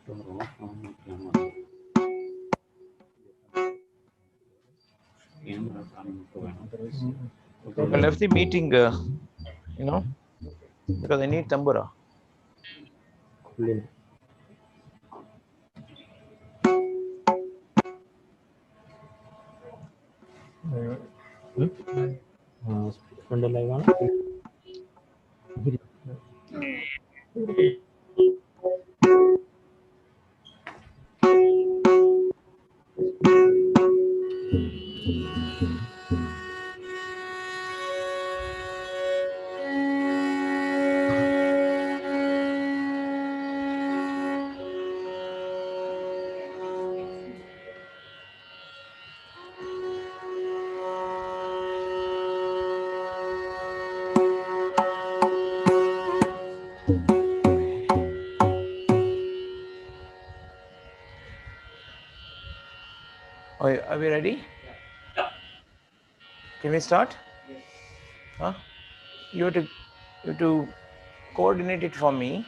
I left the meeting, because I need tambura. Are we ready? Yeah. Can we start? Yes. Huh? You have to coordinate it for me.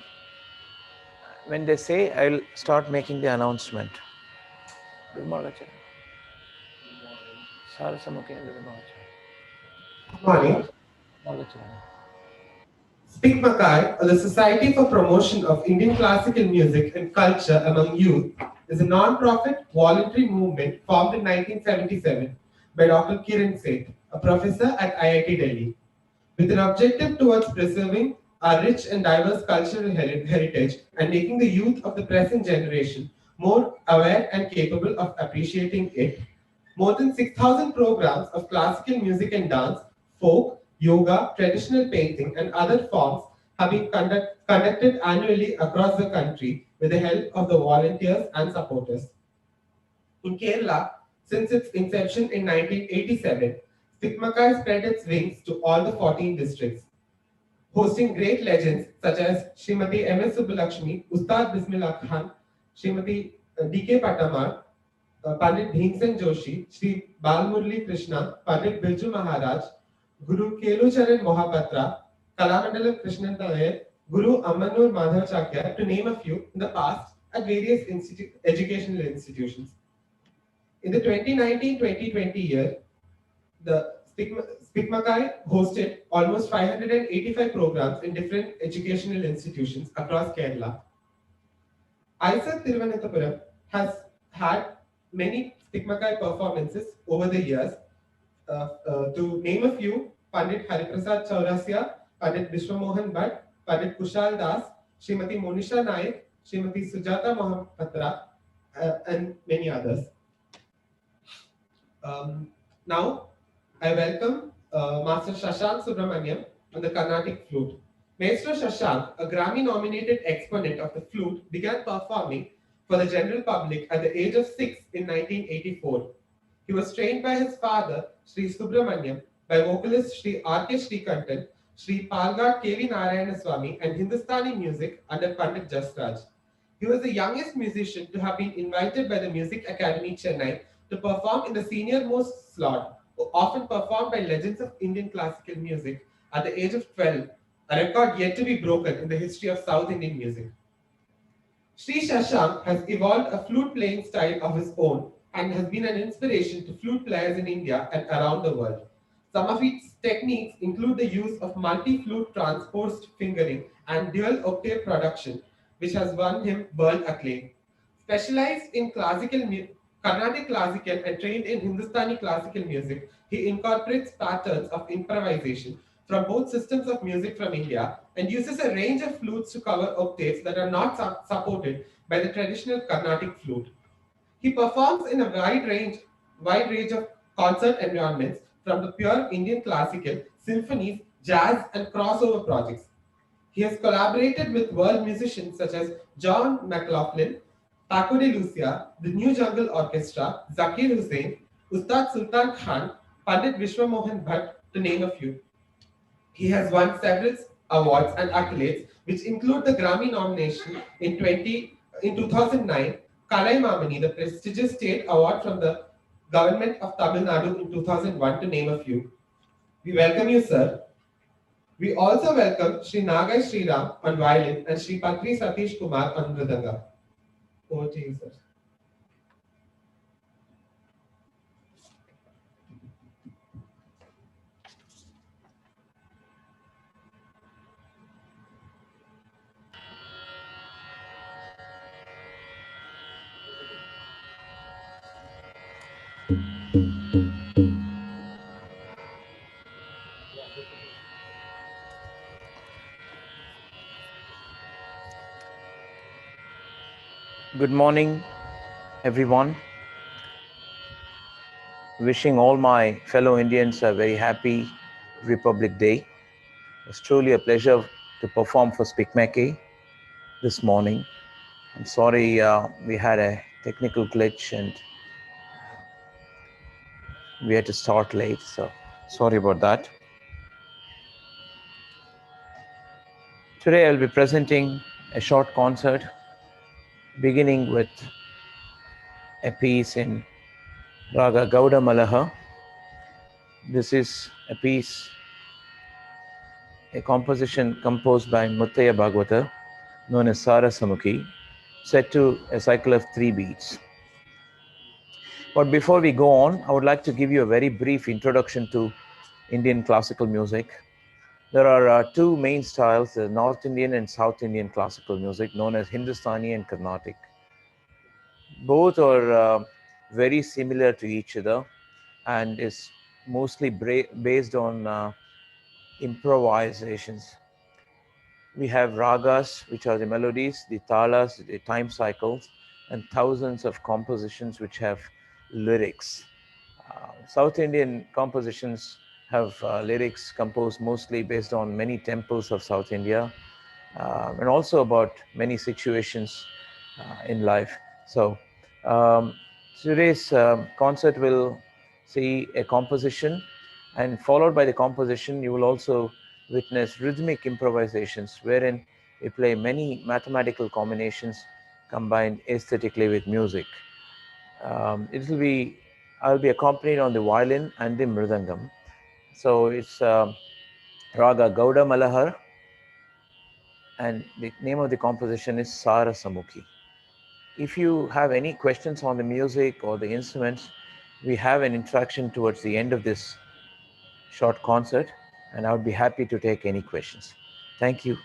When they say, I'll start making the announcement. Good morning. Good morning. SPICMACAY, or the Society for Promotion of Indian Classical Music and Culture Among Youth, is a non-profit voluntary movement formed in 1977 by Dr. Kiran Seth, a professor at IIT Delhi, with an objective towards preserving our rich and diverse cultural heritage and making the youth of the present generation more aware and capable of appreciating it. More than 6,000 programs of classical music and dance, folk, yoga, traditional painting, and other forms have been conducted annually across the country with the help of the volunteers and supporters. In Kerala, since its inception in 1987, SPICMACAY spread its wings to all the 14 districts, hosting great legends such as Srimati M.S. Subbulakshmi, Ustad Bismillah Khan, Srimati D.K. Patamar, Pandit Bhimsen Joshi, Sri Balmurli Krishna, Pandit Birju Maharaj, Guru Kelucharan Mohapatra, Kalamandalam Krishnan Nair, Guru Ammanur Madhav Chakya, to name a few, in the past at various educational institutions. In the 2019-2020 year, the SPICMACAY hosted almost 585 programs in different educational institutions across Kerala. ISAC Thiruvananthapuram has had many SPICMACAY performances over the years. To name a few, Pandit Hariprasad Chaurasya, Pandit Vishwamohan Bhatt, Pandit Kushal Das, Srimati Monisha Naik, Srimati Sujata Mohapatra, and many others. Now, I welcome Master Shashank Subramanyam on the Carnatic flute. Maestro Shashank, a Grammy-nominated exponent of the flute, began performing for the general public at the age of 6 in 1984. He was trained by his father, Sri Subramanyam, by vocalist Sri R.K. Srikantan, Sri Palghat K.V. Narayanaswamy, and Hindustani music under Pandit Jasraj. He was the youngest musician to have been invited by the Music Academy Chennai to perform in the senior-most slot, often performed by legends of Indian classical music at the age of 12, a record yet to be broken in the history of South Indian music. Sri Shashank has evolved a flute-playing style of his own and has been an inspiration to flute players in India and around the world. Some of its techniques include the use of multi-flute transposed fingering and dual octave production, which has won him world acclaim. Specialized in Carnatic classical and trained in Hindustani classical music, he incorporates patterns of improvisation from both systems of music from India and uses a range of flutes to cover octaves that are not supported by the traditional Carnatic flute. He performs in a wide range of concert environments, from the pure Indian classical, symphonies, jazz, and crossover projects. He has collaborated with world musicians such as John McLaughlin, Paco de Lucia, the New Jungle Orchestra, Zakir Hussain, Ustad Sultan Khan, Pandit Vishwamohan Bhatt, to name a few. He has won several awards and accolades, which include the Grammy nomination in 2009, Kalaimamani, the prestigious state award from the government of Tamil Nadu in 2001, to name a few. We welcome you, sir. We also welcome Sri Nagai Sriram on violin and Sri Patri Satish Kumar on mridanga. Over to you, sir. Good morning, everyone. Wishing all my fellow Indians a very happy Republic Day. It's truly a pleasure to perform for SPICMACAY this morning. I'm sorry we had a technical glitch and we had to start late, so sorry about that. Today I'll be presenting a short concert beginning with a piece in Raga Gauda Malaha. This is a piece, a composition composed by Muttaya Bhagwata, known as Sarasamukhi, set to a cycle of 3 beats. But before we go on, I would like to give you a very brief introduction to Indian classical music. There are two main styles, the North Indian and South Indian classical music, known as Hindustani and Carnatic. Both are very similar to each other and is mostly based on improvisations. We have ragas, which are the melodies, the talas, the time cycles, and thousands of compositions which have lyrics. South Indian compositions have lyrics composed mostly based on many temples of South India, and also about many situations in life. So today's concert will see a composition, and followed by the composition, you will also witness rhythmic improvisations wherein we play many mathematical combinations combined aesthetically with music. It will be, I'll be accompanied on the violin and the mridangam. So it's Raga Gauda Malahar, and the name of the composition is Sara Samukhi. If you have any questions on the music or the instruments, we have an interaction towards the end of this short concert, and I would be happy to take any questions. Thank you.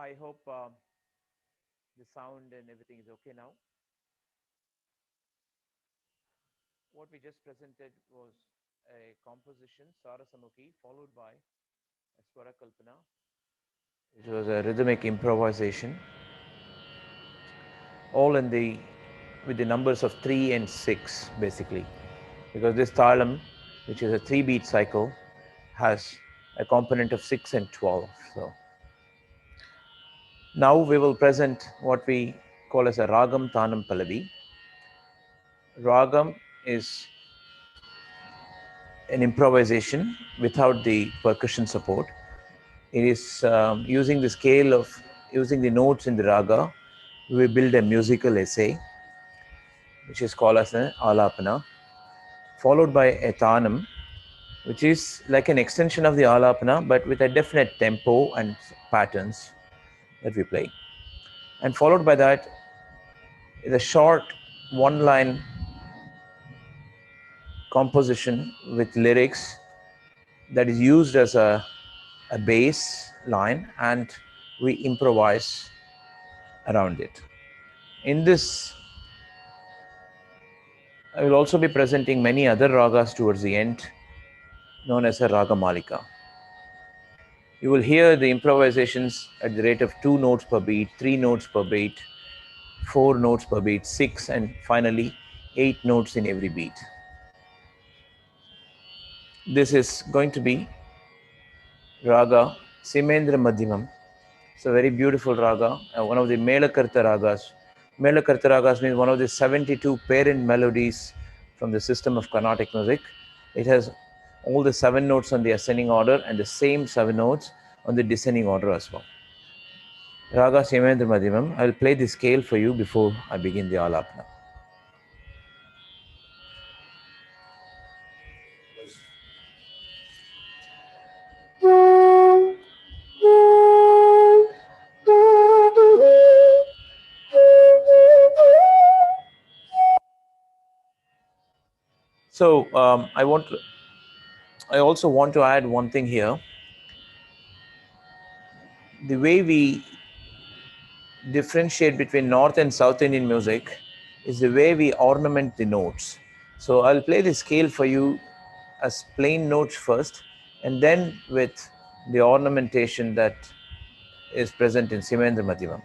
I hope the sound and everything is okay now. What we just presented was a composition, Sarasamukhi, followed by a Swara Kalpana. It was a rhythmic improvisation, all in the with the numbers of 3 and 6 basically, because this talam, which is a 3-beat cycle, has a component of 6 and 12. So now we will present what we call as a ragam tanam pallavi. Ragam is an improvisation without the percussion support. It is using the scale of using the notes in the raga. We build a musical essay, which is called as an alapana, followed by a tanam, which is like an extension of the alapana, but with a definite tempo and patterns that we play. And followed by that is a short one-line composition with lyrics that is used as a bass line, and we improvise around it. In this, I will also be presenting many other ragas towards the end, known as a raga malika. You will hear the improvisations at the rate of 2 notes per beat, 3 notes per beat, 4 notes per beat, 6, and finally 8 notes in every beat. This is going to be raga Simendra Madhyamam. It's a very beautiful raga, one of the Melakarta ragas. Melakarta ragas means one of the 72 parent melodies from the system of Carnatic music. It has all the 7 notes on the ascending order and the same 7 notes on the descending order as well. Raga Simendra Madhyamam. I will play the scale for you before I begin the alapana. So I also want to add one thing here. The way we differentiate between North and South Indian music is the way we ornament the notes. So I'll play the scale for you as plain notes first, and then with the ornamentation that is present in Simendra Madhyamam.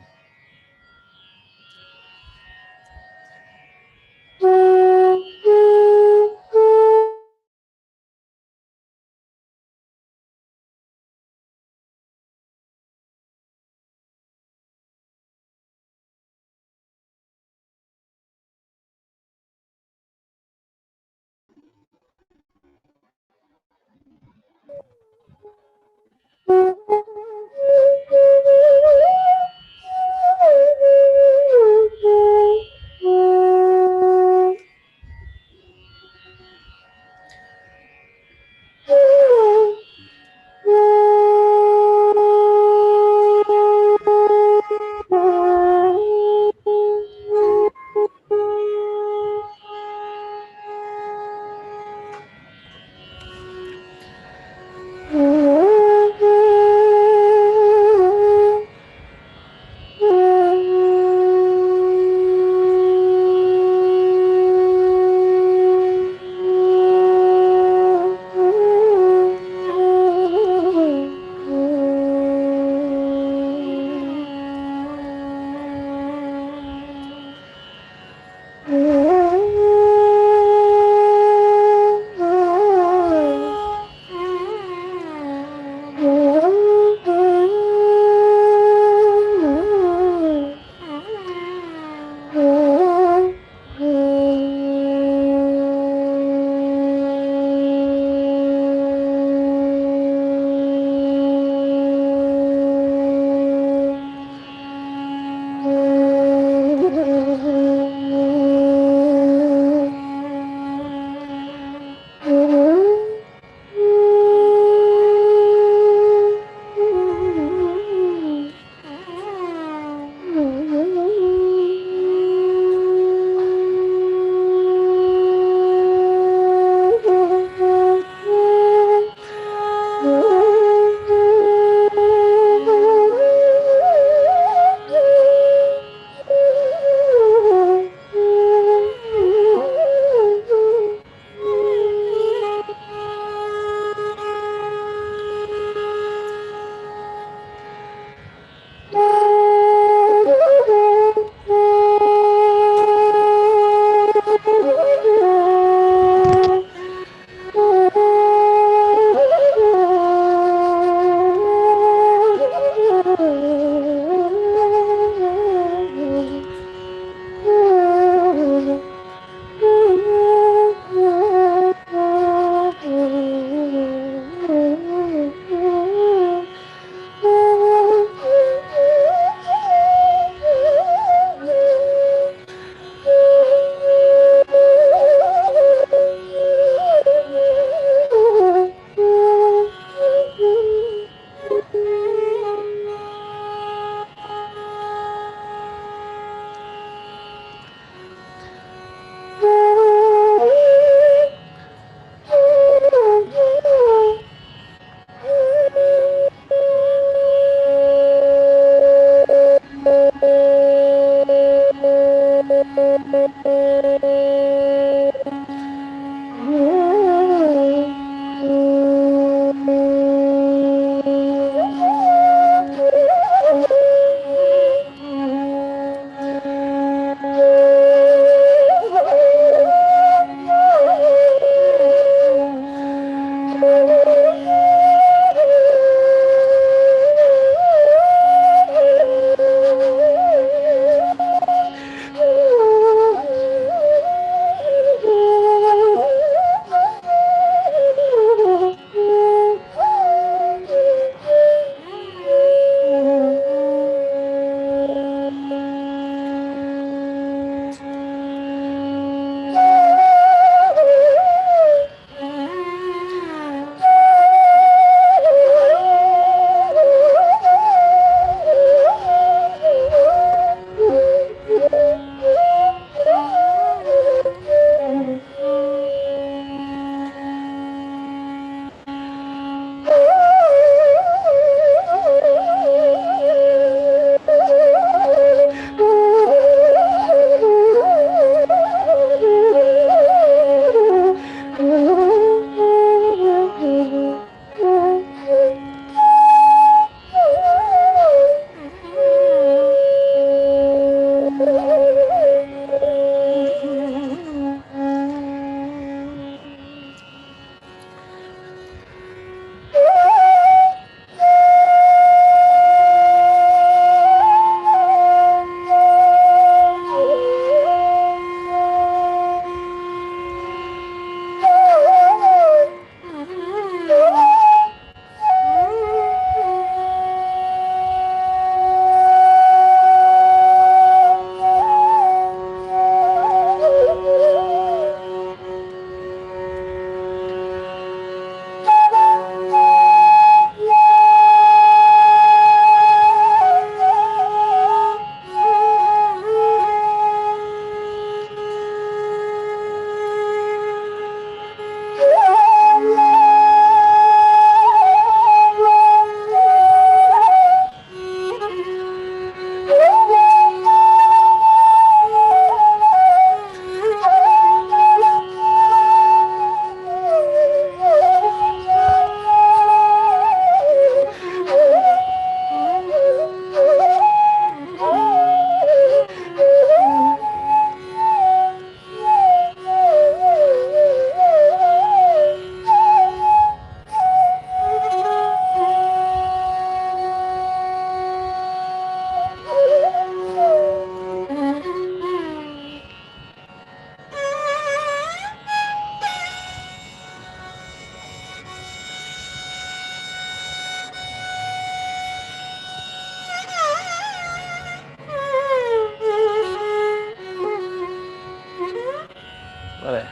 Right.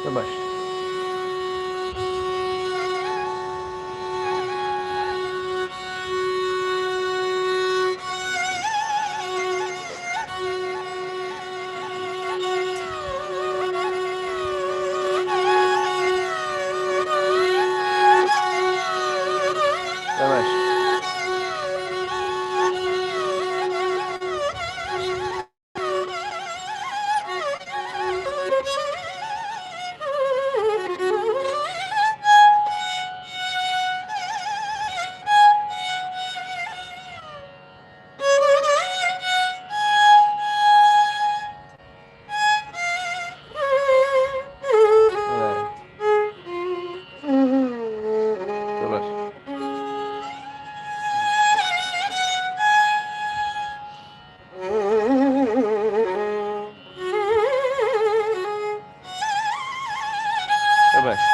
Shabash. Shabash. Right. Shabash. Shabash.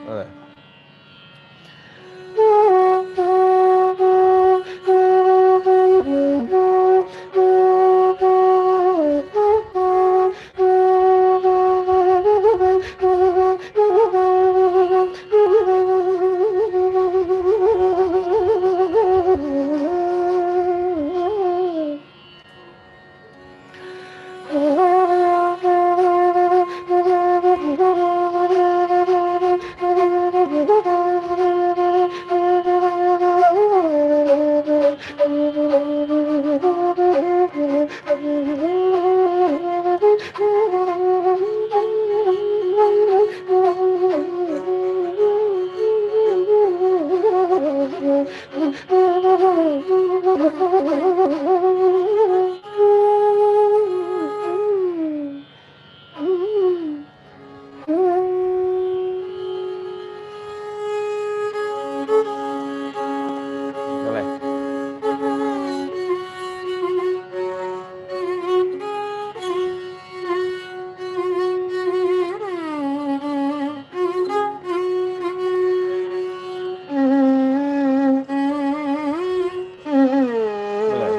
അതെ. അല്ലേ? അല്ലേ?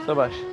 സബാഷ്.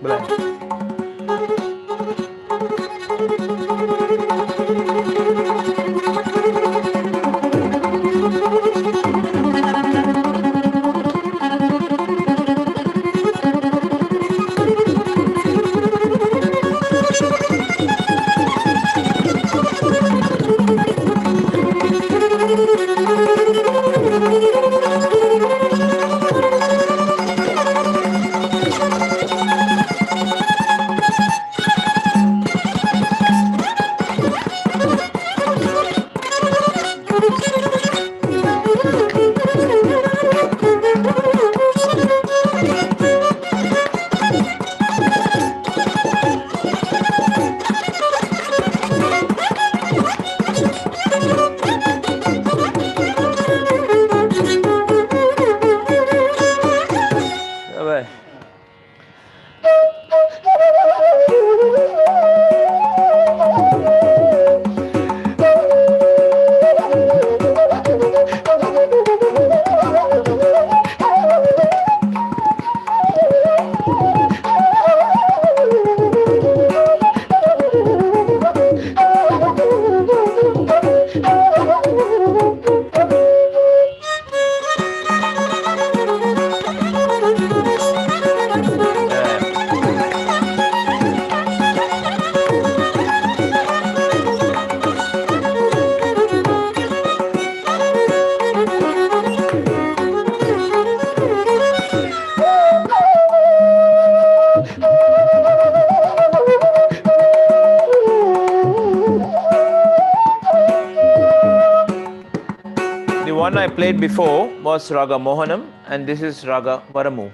Bye. The one I played before was Raga Mohanam, and this is Raga Varamu.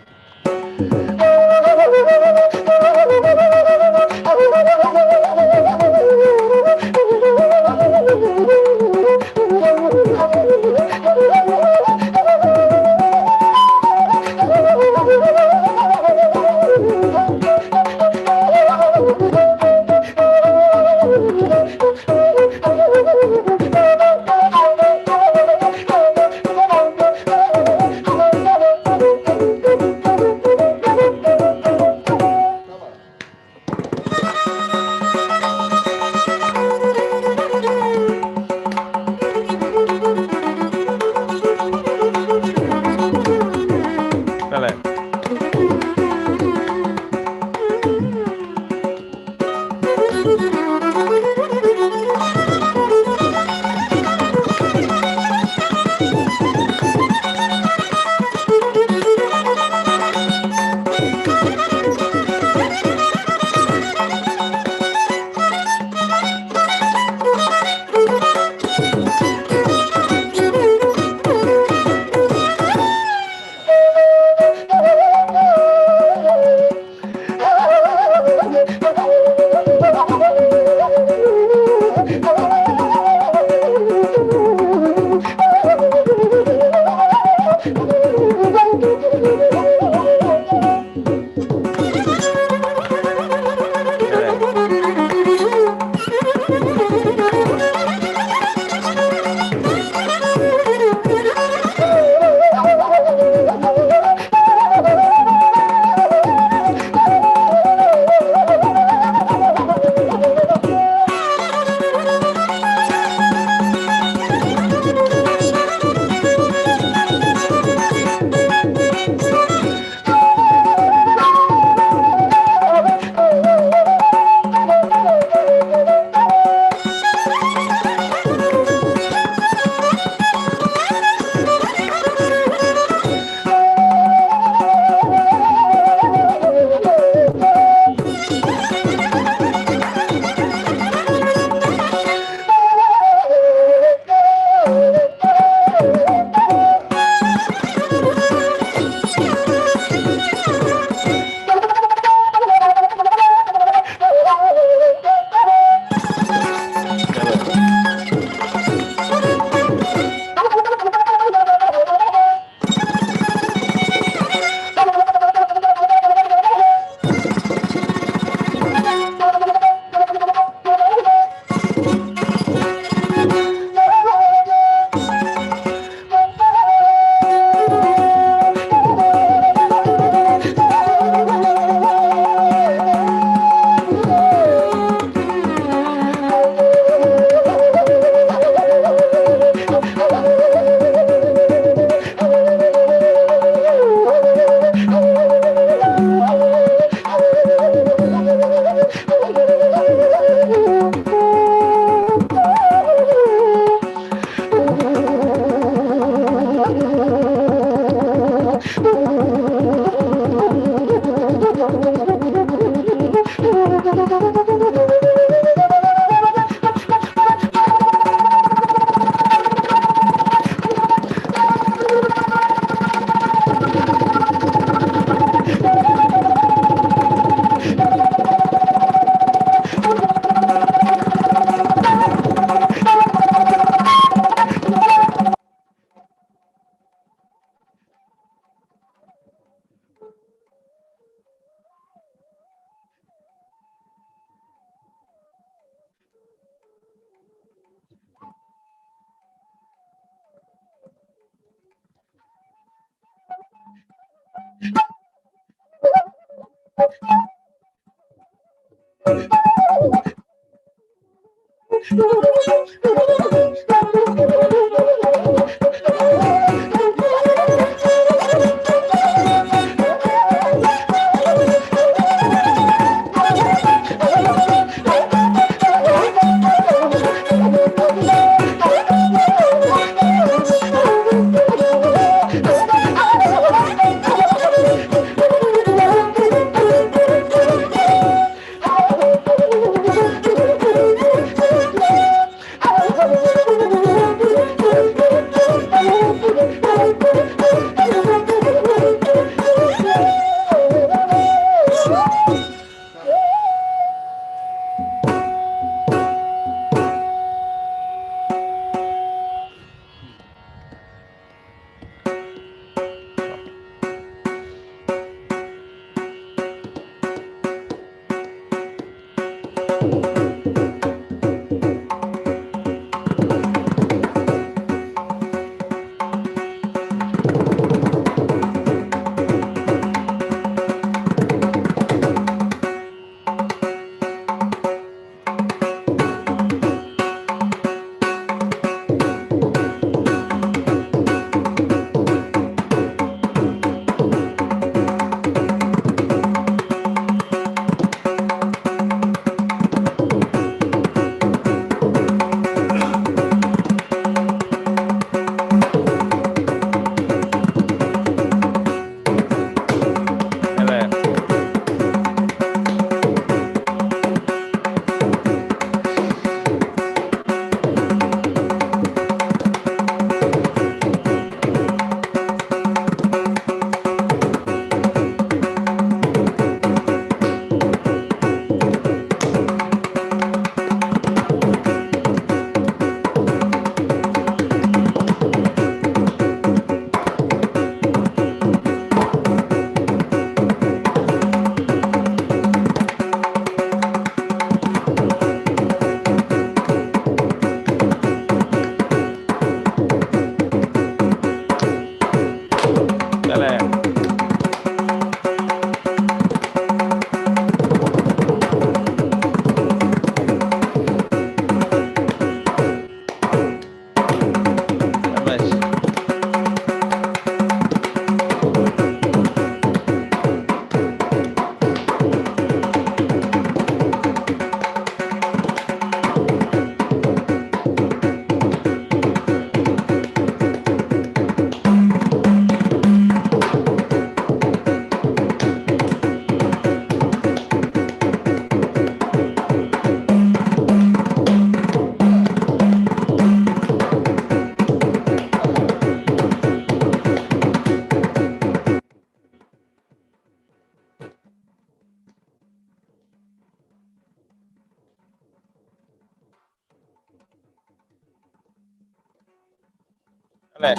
അല്ലേ?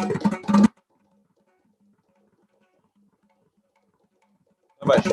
ശാബാഷ്.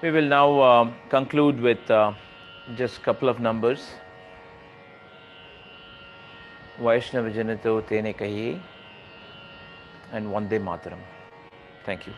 We will now conclude with just a couple of numbers. Vaishnava Janito Tene Kahi and Vande Mataram. Thank you.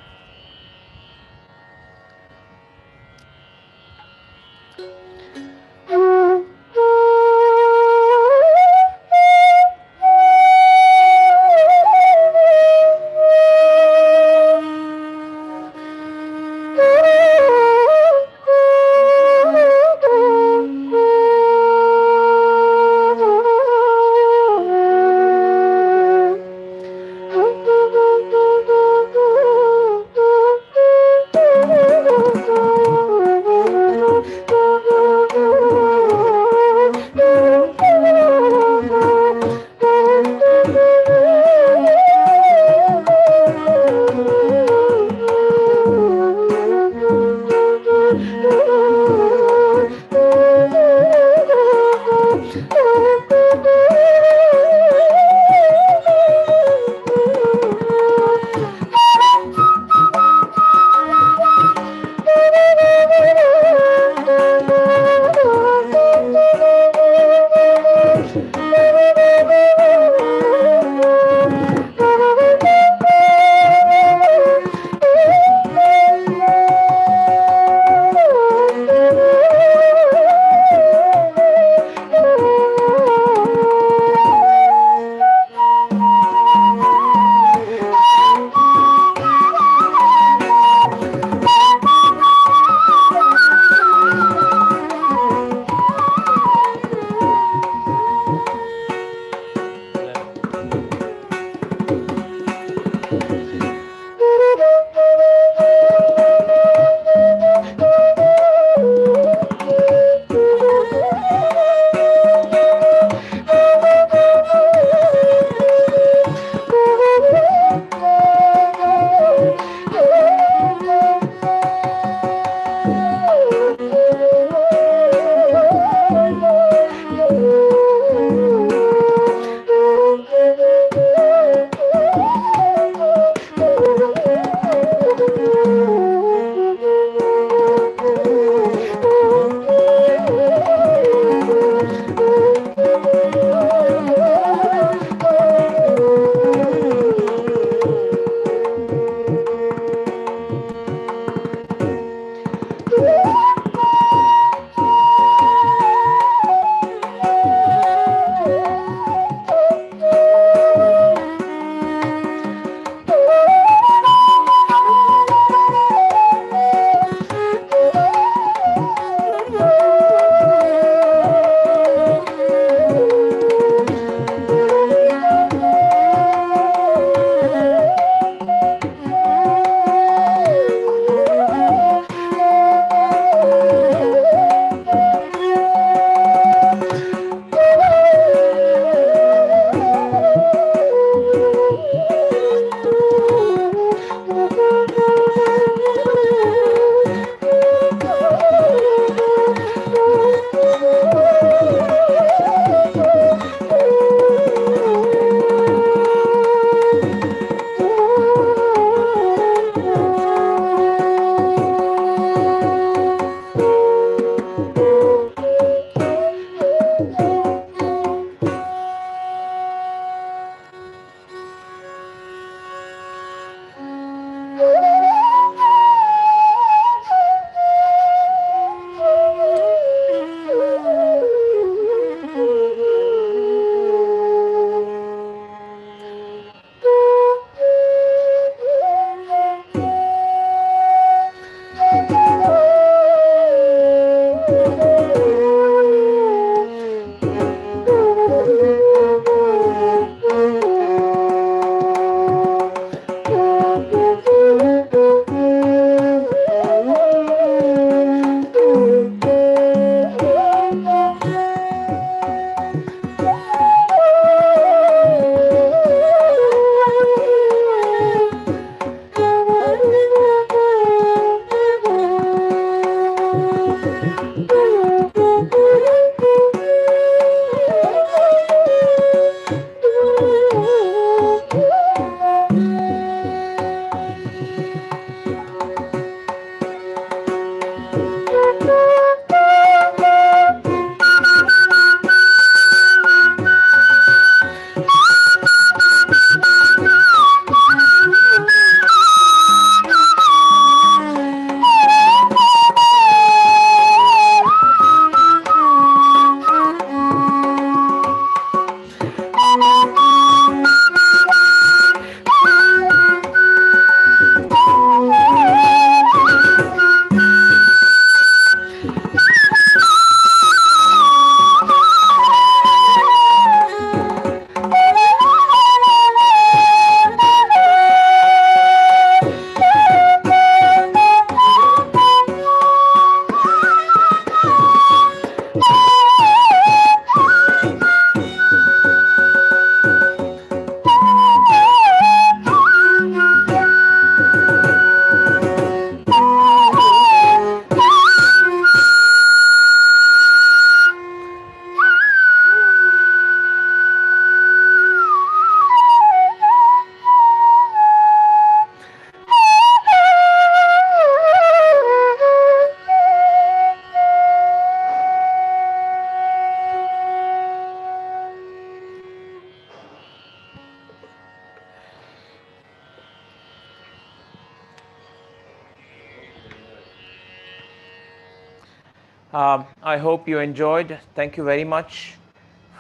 I hope you enjoyed. Thank you very much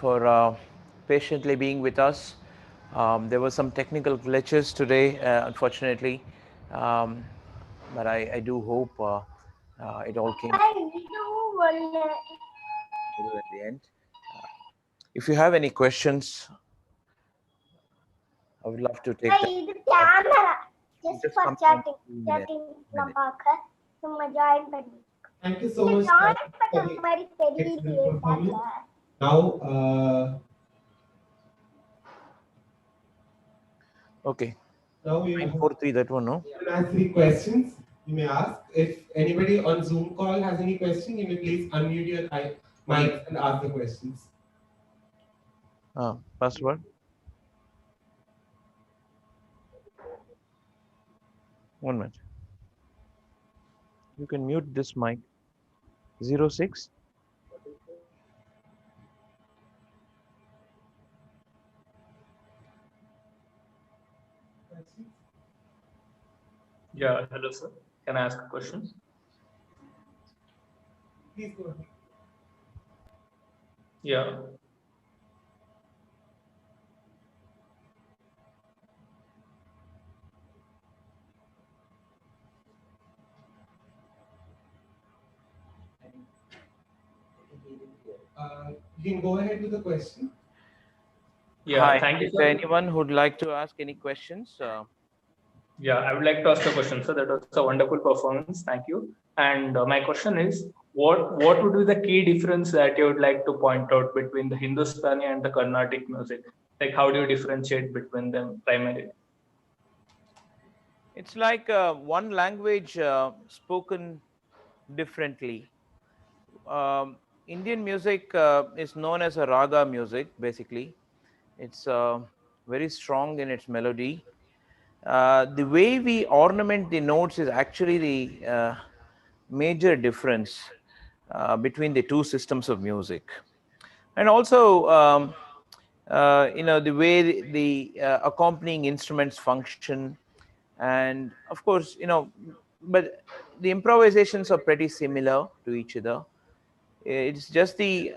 for patiently being with us. There were some technical glitches today, unfortunately, um, but I do hope it all came middle at the end. Uh, if you have any questions, I would love to take them. இது camera You just just for come in chatting 2 minutes. chatting நான் Minute. பார்க்க சும்மா join பண்ணி Thank you so much join பண்ண for the மாதிரி excellent தெரியலையே performance. சாட்ல Now, Okay. now we 943, that one, no? will ask 3 questions. You may ask. If anybody on Zoom call has any question, you may please unmute your mic and ask the questions. Password. One minute. You can mute this mic. 06. Yeah, hello sir. Can I ask a question? Please go ahead. Yeah. You can go ahead with the question. Yeah, Hi. thank you, Is there sir. anyone who'd like to ask any questions? Yeah, I would like to ask a question, sir. That was a wonderful performance. Thank you. And my question is, what would be the key difference that you would like to point out between the Hindustani and the Carnatic music? Like, how do you differentiate between them primarily? It's like one language spoken differently. Indian music is known as a raga music, basically. It's very strong in its melody. The way we ornament the notes is actually the major difference between the two systems of music. And also, the way the accompanying instruments function, and of course, but the improvisations are pretty similar to each other. It's just the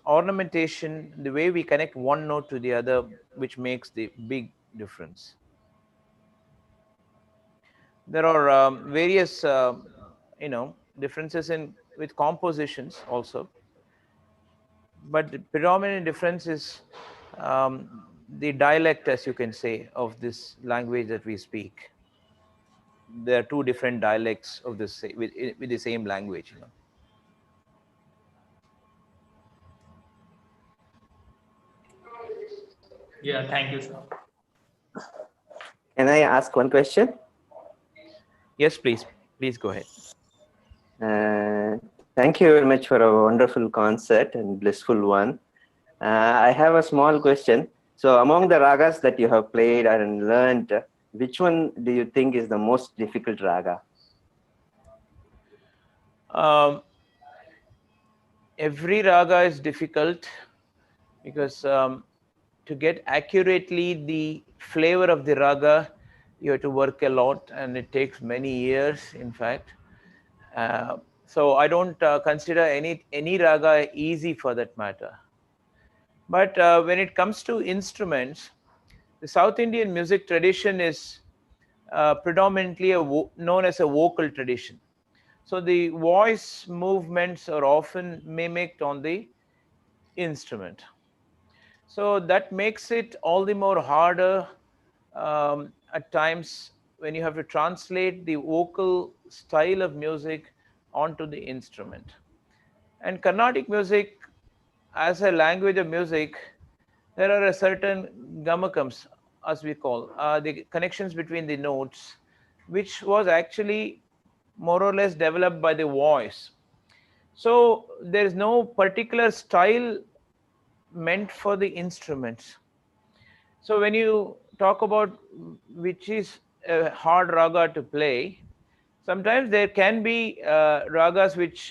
ornamentation, the way we connect one note to the other, which makes the big difference. There are various differences in with compositions also, but the predominant difference is the dialect, as you can say, of this language that we speak. There are two different dialects of this with the same language. Yeah, thank you, sir. Can I ask one question? Yes, please go ahead. Thank you very much for a wonderful concert and blissful one. I have a small question. So among the ragas that you have played and learned, which one do you think is the most difficult raga? Every raga is difficult because to get accurately the flavor of the raga, you have to work a lot, and it takes many years, in fact. So I don't consider any raga easy for that matter. But when it comes to instruments, the South Indian music tradition is predominantly known as a vocal tradition. So the voice movements are often mimicked on the instrument. So that makes it all the more harder at times when you have to translate the vocal style of music onto the instrument. And Carnatic music, as a language of music, there are a certain gamakams, as we call, the connections between the notes, which was actually more or less developed by the voice. So there is no particular style meant for the instruments. So when you talk about which is a hard raga to play, sometimes there can be ragas which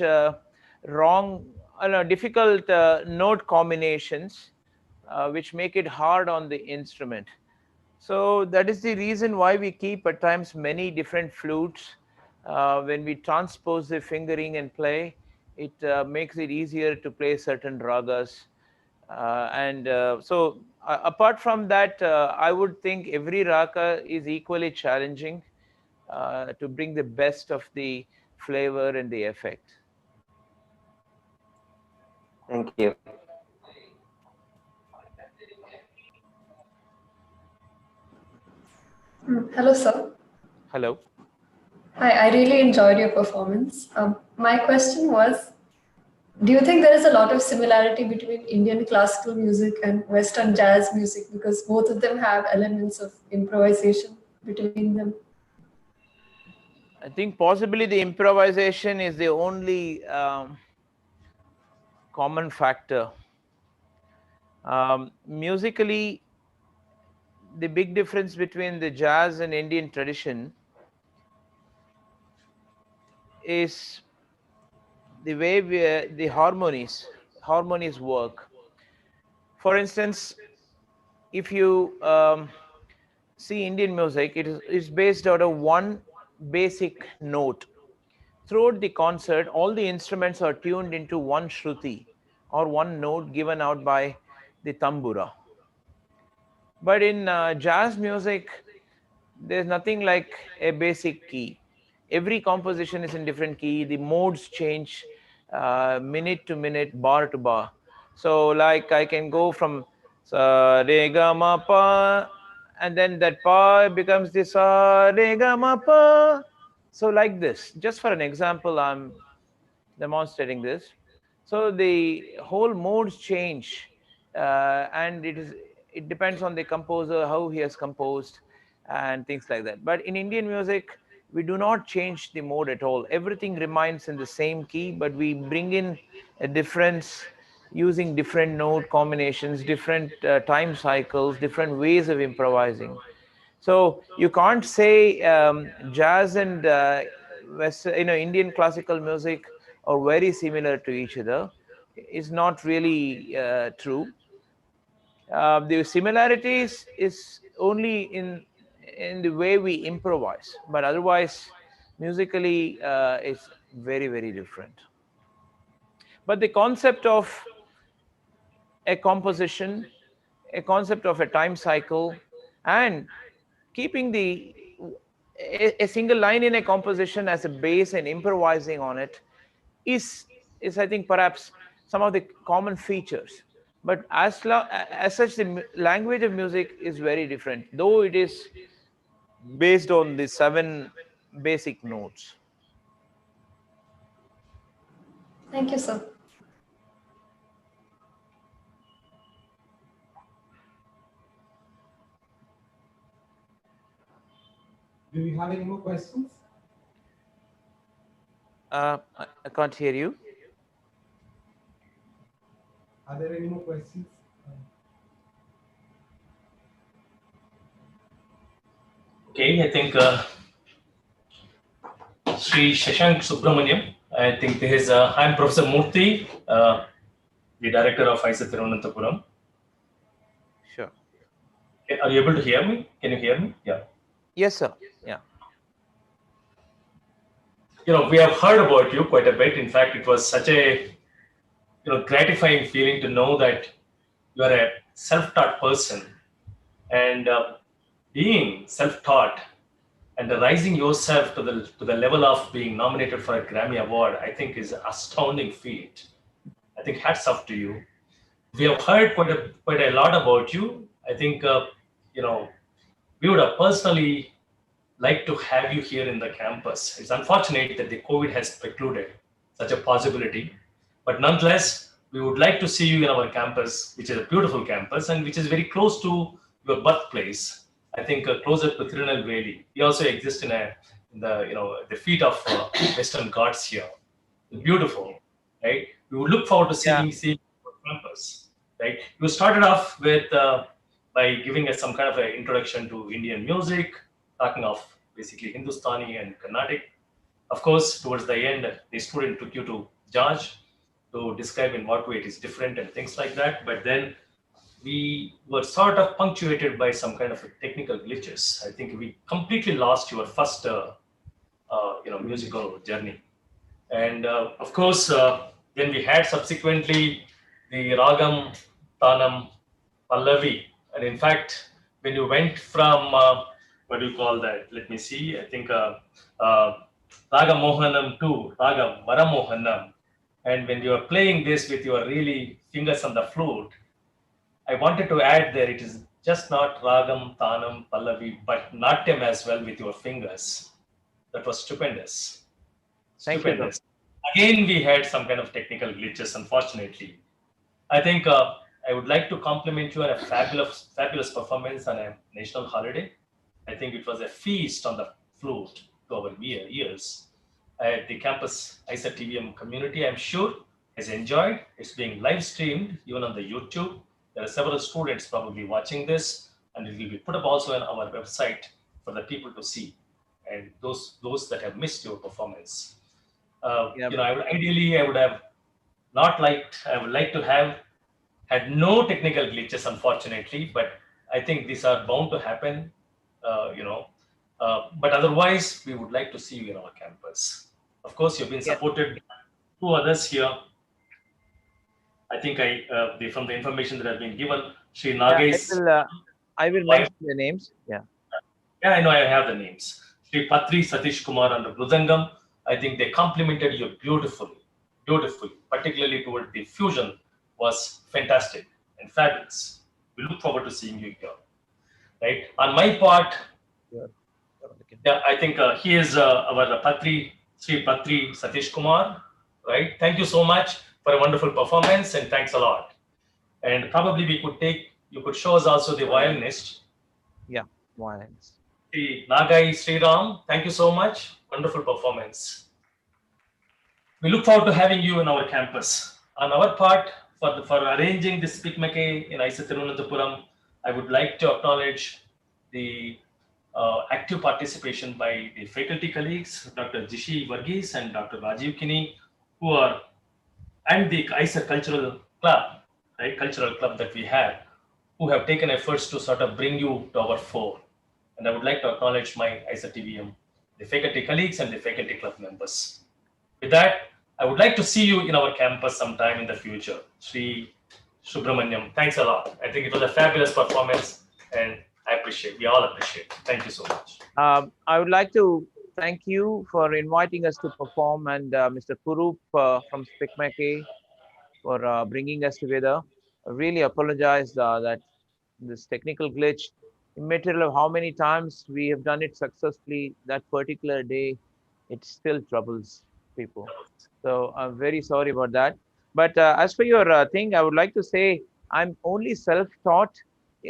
difficult note combinations, which make it hard on the instrument. So that is the reason why we keep at times many different flutes when we transpose the fingering and play. It makes it easier to play certain ragas. So apart from that, I would think every raga is equally challenging to bring the best of the flavor and the effect. Thank you. Hello, sir. Hello. Hi, I really enjoyed your performance. My question was, do you think there is a lot of similarity between Indian classical music and Western jazz music because both of them have elements of improvisation between them? I think possibly the improvisation is the only common factor. Musically, the big difference between the jazz and Indian tradition is the way the harmonies work. For instance, if you see Indian music, it's based out of one basic note. Throughout the concert, all the instruments are tuned into one shruti or one note given out by the tambura. But in jazz music, there's nothing like a basic key. Every composition is in different key. The modes change minute to minute, bar to bar. So like I can go from sa re ga ma pa, and then that pa becomes the sa re ga ma pa. So like this, just for an example, I'm demonstrating this. So the whole modes change, and it depends on the composer how he has composed and things like that. But in Indian music, we do not change the mode at all. Everything remains in the same key, but we bring in a difference using different note combinations, different time cycles, different ways of improvising. So you can't say jazz and Indian classical music are very similar to each other. It's not really true. The similarities is only in the way we improvise, but otherwise, musically, it's very different. But the concept of a composition, a concept of a time cycle, and keeping a single line in a composition as a base and improvising on it is I think perhaps some of the common features. But as such, the language of music is very different, though it is based on the 7 basic notes. Thank you, sir. Do we have any more questions? I can't hear you. Are there any more questions? Okay, I think Sri Shashank Subramanyam. I think this is I'm Professor Murthy, the director of ISA Thiruvananthapuram. Sure. Okay, are you able to hear me? Can you hear me? Yeah. Yes, sir. Yeah. We have heard about you quite a bit. In fact, it was such a gratifying feeling to know that you are a self-taught person, and being self-taught and rising yourself to the level of being nominated for a Grammy Award, I think is an astounding feat. I think hats off to you. We have heard quite a lot about you. I think we would have personally like to have you here in the campus. It's unfortunate that the COVID has precluded such a possibility, but nonetheless, we would like to see you in our campus, which is a beautiful campus and which is very close to your birthplace. I think closer to Tirunelveli. We also exist in the feet of Western Ghats here. Beautiful, right? We would look forward to seeing your campus, right? You started off with by giving us some kind of an introduction to Indian music, talking of basically Hindustani and Carnatic. Of course, towards the end, the student took you to jazz to describe in what way it is different and things like that. But then we were sort of punctuated by some kind of technical glitches. I think we completely lost your first, musical journey. And of course, then we had subsequently the Ragam, Tanam, Pallavi. And in fact, when you went from, what do you call that? Let me see, I think Raga Mohanam to Raga Varamohanam. And when you are playing this with your really fingers on the flute, I wanted to add there, it is just not Ragam, Tanam, Pallavi, but Natyam as well with your fingers. That was stupendous. Thank you, sir. Stupendous. Again, we had some kind of technical glitches, unfortunately. I think I would like to compliment you on a fabulous, fabulous performance on a national holiday. I think it was a feast on the flute to our ears. The campus ISA TVM community, I'm sure, has enjoyed. It's being live streamed even on the YouTube. There are several students probably watching this, and it will be put up also on our website for the people to see, and those that have missed your performance. Yeah, I would have not liked. I would like to have had no technical glitches, unfortunately, but I think these are bound to happen. Uh, you know, but otherwise, we would like to see you in our campus. Of course, you've been yeah, supported by two others here. I think from the information that has been given, Sri yeah. Nagesh. I will Wife. mention the names. Yeah. Yeah, I know I have the names. Sri Patri Satish Kumar and Brudangam. I think they complimented you beautifully, beautifully, particularly toward the fusion was fantastic and fabulous. We look forward to seeing you here. Right. On my part, Sure. Okay. yeah, I think he is our Patri, Sri Patri Satish Kumar. Right. Thank you so much for a wonderful performance and thanks a lot. And probably you could show us also the violinist, Yeah. Violence. Sri Nagai Sriram. Thank you so much. Wonderful performance. We look forward to having you in our campus. On our part, for arranging this SPICMACAY in ISA Thiruvananthapuram, I would like to acknowledge the active participation by the faculty colleagues, Dr. Jishi Varghese and Dr. Rajiv Kini, who are, and the ISA Cultural Club, right, cultural club that we have, who have taken efforts to sort of bring you to our fore. And I would like to acknowledge my ISA TVM, the faculty colleagues and the faculty club members. With that, I would like to see you in our campus sometime in the future. Sri Subramanyam, thanks a lot. I think it was a fabulous performance and we all appreciate. Thank you so much. I would like to thank you for inviting us to perform, and Mr. Kurup from SPICMACAY for bringing us together. I really apologize that this technical glitch, immaterial of how many times we have done it successfully, that particular day, it still troubles people. So I'm very sorry about that. But as for your thing, I would like to say I'm only self-taught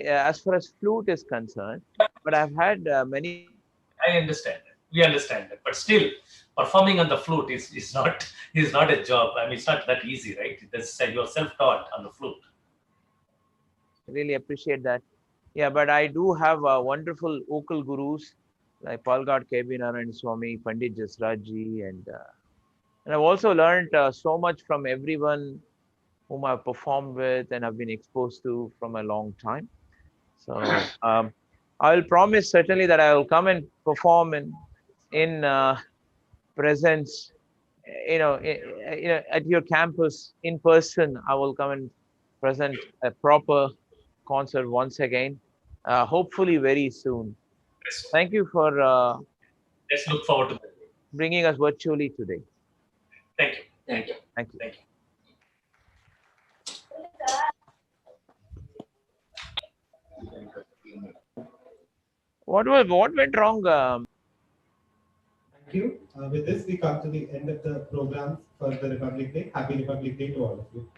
as far as flute is concerned. But I've had many. I understand that. We understand that. But still, performing on the flute is not a job. I mean, it's not that easy, right? You're self-taught on the flute. Really appreciate that. Yeah, but I do have wonderful vocal gurus like Palgad KB Narayan Swami, Pandit Jasraji, and I've also learned so much from everyone whom I've performed with and have been exposed to from a long time. So I will promise certainly that I will come and perform in presence, at your campus in person. I will come and present a proper concert once again, hopefully very soon. Thank you for Let's look forward to that. bringing us virtually today. Thank you. Thank you. Thank you. Thank you. What went wrong? Thank you. With this, we come to the end of the programs for the Republic Day. Happy Republic Day to all of you.